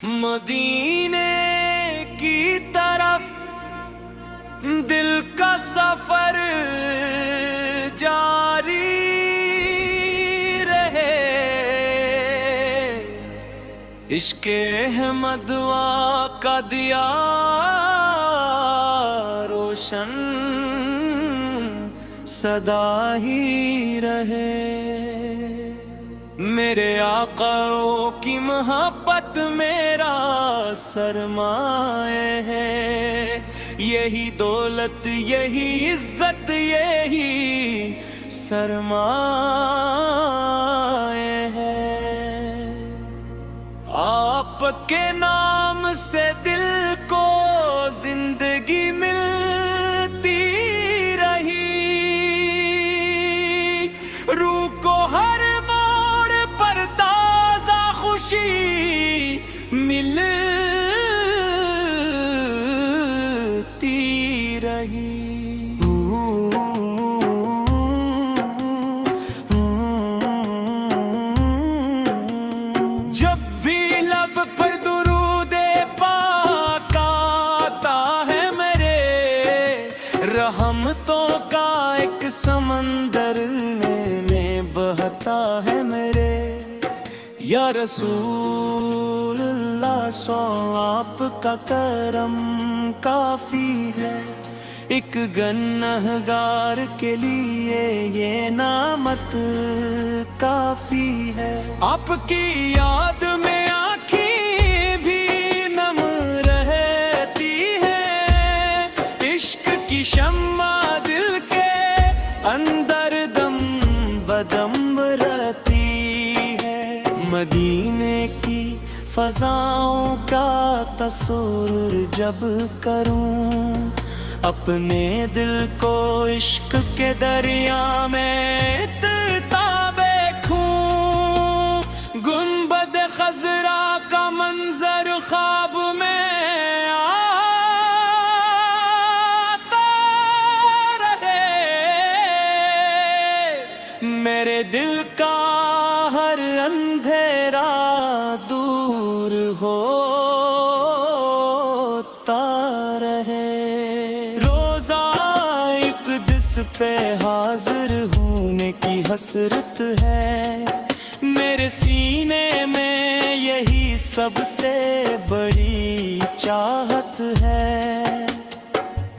مدینے کی طرف دل کا سفر جاری رہے، عشق احمد کا دیا روشن سدا ہی رہے۔ میرے آقا کی محبت میرا سرمایہ ہے، یہی دولت یہی عزت یہی سرمایہ ہے۔ آپ کے نام سے دل کو زندگی ملتی رہی، روح کو ہر موڑ پر تازہ خوشی ملتی رہی۔ جب بھی لب پر درود پاک آتا ہے میرے، رحمتوں کا ایک سمندر میں بہتا ہے میرے۔ یا رسول اللہ سو آپ کا کرم کافی ہے، ایک گنہگار کے لیے یہ نعمت کافی ہے۔ آپ کی یاد میں آنکھیں بھی نم رہتی ہے، عشق کی شمع دل کے اندر دم بدم رہتی ہے۔ مدینے کی فضاؤں کا تصور جب کروں، اپنے دل کو عشق کے دریا میں ترتا دیکھوں، گنبد خضرا کا منظر خواب میں آتا رہے، میرے دل کا ہر اندھیرا دور ہوتا رہے۔ اقدس پہ حاضر ہونے کی حسرت ہے، میرے سینے میں یہی سب سے بڑی چاہت ہے۔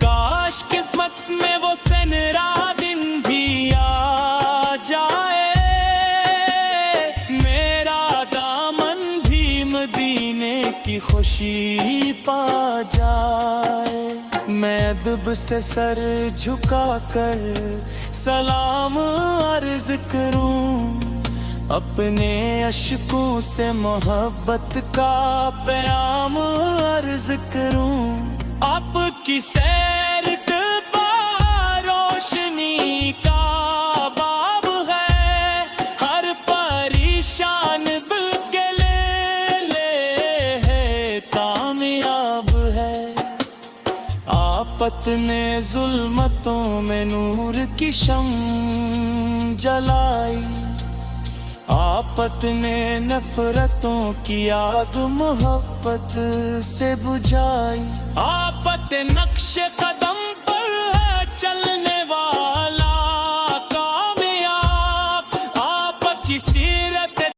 کاش قسمت میں وہ سنرا دن بھی آ جائے، میرا دامن بھی مدینے کی خوشی پا جائے۔ میں ادب سے سر جھکا کر سلام عرض کروں، اپنے اشکوں سے محبت کا پیام عرض کروں۔ آپ کی سیر پا روشنی کا باب ہے، ہر پریشان دل کے لے ہے کامیاب ہے۔ آپت نے ظلمتوں میں نور کی شمع جلائی، آپت نے نفرتوں کی آگ محبت سے بجھائی۔ آپت نقش قدم